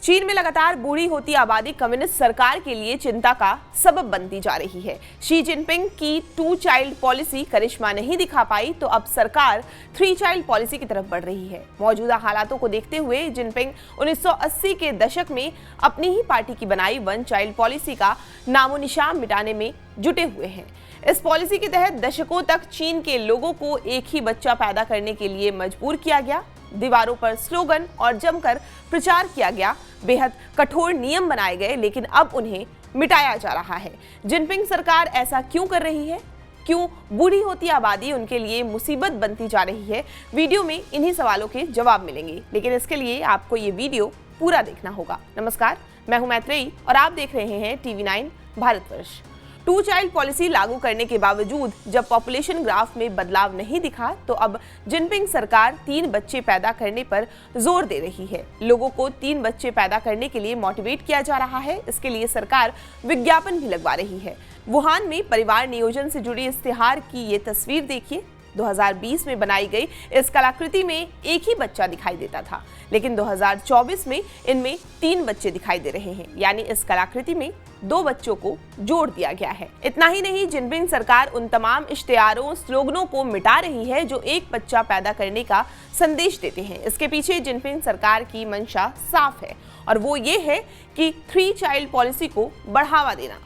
चीन में लगातार बूढ़ी होती आबादी कम्युनिस्ट सरकार के लिए चिंता का सबब बनती जा रही है। शी जिनपिंग की 2 चाइल्ड पॉलिसी करिश्मा नहीं दिखा पाई तो अब सरकार 3 चाइल्ड पॉलिसी की तरफ बढ़ रही है। मौजूदा हालातों को देखते हुए जिनपिंग 1980 के दशक में अपनी ही पार्टी की बनाई 1 चाइल्ड पॉलिसी का नामो निशान मिटाने में जुटे हुए हैं। इस पॉलिसी के तहत दशकों तक चीन के लोगों को एक ही बच्चा पैदा करने के लिए मजबूर किया गया। दीवारों पर स्लोगन और जमकर प्रचार किया गया, बेहद कठोर नियम बनाए गए, लेकिन अब उन्हें मिटाया जा रहा है। जिनपिंग सरकार ऐसा क्यों कर रही है? क्यों बूढ़ी होती आबादी उनके लिए मुसीबत बनती जा रही है? वीडियो में इन्हीं सवालों के जवाब मिलेंगे, लेकिन इसके लिए आपको ये वीडियो पूरा देखना होगा। नमस्कार, मैं हूं मैत्रेयी और आप देख रहे हैं TV9 भारतवर्ष। 2 चाइल्ड पॉलिसी लागू करने के बावजूद जब पॉपुलेशन ग्राफ में बदलाव नहीं दिखा तो अब जिनपिंग सरकार 3 बच्चे पैदा करने पर जोर दे रही है। लोगों को 3 बच्चे पैदा करने के लिए मोटिवेट किया जा रहा है। इसके लिए सरकार विज्ञापन भी लगवा रही है। वुहान में परिवार नियोजन से जुड़ी इश्तिहार की ये तस्वीर देखिए। 2020 में बनाई गई इस कलाकृति में एक ही बच्चा दिखाई देता था, लेकिन 2024 में इनमें 3 बच्चे दिखाई दे रहे हैं। यानी इस कलाकृति में 2 बच्चों को जोड़ दिया गया है। इतना ही नहीं, जिनपिंग सरकार उन तमाम इश्तिहारों, स्लोगनों को मिटा रही है जो एक बच्चा पैदा करने का संदेश देते हैं। इसके पीछे जिनपिंग सरकार की मंशा साफ है और वो ये है कि 3 चाइल्ड पॉलिसी को बढ़ावा देना।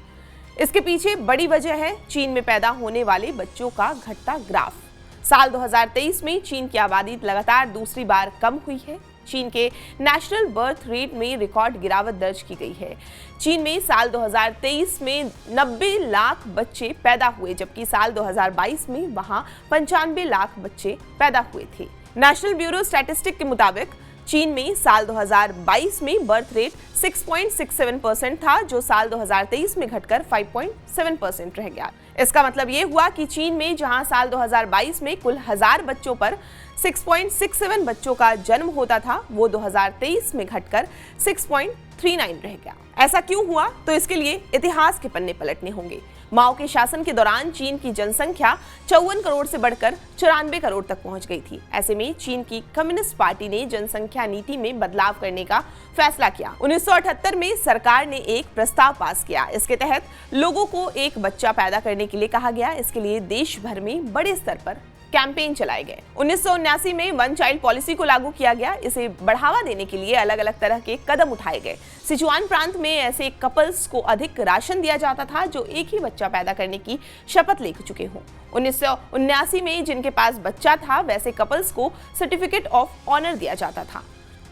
इसके पीछे बड़ी वजह है चीन में पैदा होने वाले बच्चों का घटता ग्राफ। साल 2023 में चीन की आबादी लगातार दूसरी बार कम हुई है। चीन के नेशनल बर्थ रेट में रिकॉर्ड गिरावट दर्ज की गई है। चीन में साल 2023 में 90 लाख बच्चे पैदा हुए, जबकि साल 2022 में वहां 95 लाख बच्चे पैदा हुए थे। नेशनल ब्यूरो स्टैटिस्टिक्स के मुताबिक चीन में साल 2022 में बर्थ रेट 6.67% था, जो साल 2023 में घटकर 5.7% रह गया। इसका मतलब ये हुआ कि चीन में जहां साल 2022 में कुल 1000 बच्चों पर 6.67 बच्चों का जन्म होता था, वो 2023 में घटकर 6.39 रह गया। ऐसा क्यों हुआ? तो इसके लिए इतिहास के पन्ने पलटने होंगे। माओ के शासन के दौरान चीन की जनसंख्या 54 करोड़ से बढ़कर 94 करोड़ तक पहुंच गई थी। ऐसे में चीन की कम्युनिस्ट पार्टी ने जनसंख्या नीति में बदलाव करने का फैसला किया। 1978 में सरकार ने एक प्रस्ताव पास किया। इसके तहत लोगों को एक बच्चा पैदा करने के लिए कहा गया। इसके लिए देश भर में बड़े स्तर पर कैंपेन चलाए गए। 1979 में 1 चाइल्ड पॉलिसी को लागू किया गया। इसे बढ़ावा देने के लिए अलग अलग तरह के कदम उठाए गए। सिचुआन प्रांत में ऐसे कपल्स को अधिक राशन दिया जाता था जो एक ही बच्चा पैदा करने की शपथ ले चुके हों। 1979 में जिनके पास बच्चा था वैसे कपल्स को सर्टिफिकेट ऑफ ऑनर दिया जाता था।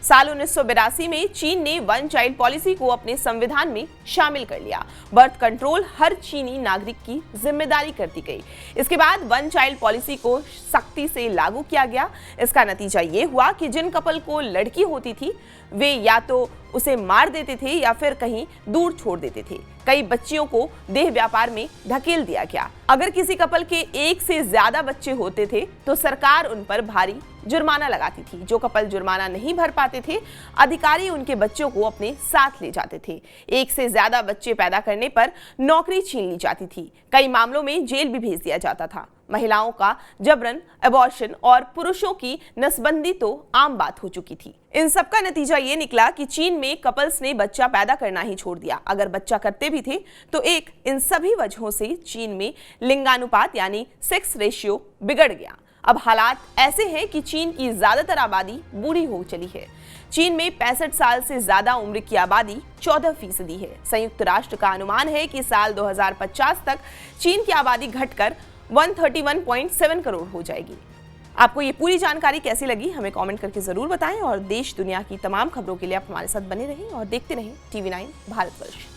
साल 1982 में चीन ने 1 चाइल्ड पॉलिसी को अपने संविधान में शामिल कर लिया। बर्थ कंट्रोल हर चीनी नागरिक की जिम्मेदारी कर दी गई। इसके बाद 1 चाइल्ड पॉलिसी को सख्ती से लागू किया गया। इसका नतीजा ये हुआ कि जिन कपल को लड़की होती थी वे या तो उसे मार देते थे या फिर कहीं दूर छोड़ देते थे। कई बच्चियों को देह व्यापार में धकेल दिया गया। अगर किसी कपल के 1 से ज्यादा बच्चे होते थे तो सरकार उन पर भारी जुर्माना लगाती थी। जो कपल जुर्माना नहीं भर पाते थे, अधिकारी उनके बच्चों को अपने साथ ले जाते थे। 1 से ज्यादा बच्चे पैदा करने पर नौकरी छीन ली जाती थी। कई मामलों में जेल भी भेज दिया जाता था। महिलाओं का जबरन अबॉर्शन और पुरुषों की नसबंदी तो आम बात हो चुकी थी। इन सब का नतीजा ये निकला कि चीन में कपल्स ने बच्चा पैदा करना ही छोड़ दिया। अगर बच्चा करते भी थे तो इन सभी वजहों से चीन में लिंगानुपात यानी सेक्स रेशियो बिगड़ गया। अब हालात ऐसे हैं कि चीन की ज्यादातर आबादी बूढ़ी हो चली है। चीन में 65 साल से ज्यादा उम्र की आबादी 14% है। संयुक्त राष्ट्र का अनुमान है कि साल 2050 तक चीन की आबादी घटकर 131.7 करोड़ हो जाएगी। आपको ये पूरी जानकारी कैसी लगी हमें कमेंट करके जरूर बताएं और देश दुनिया की तमाम खबरों के लिए आप हमारे साथ बने रहें और देखते रहें TV9 भारतवर्ष।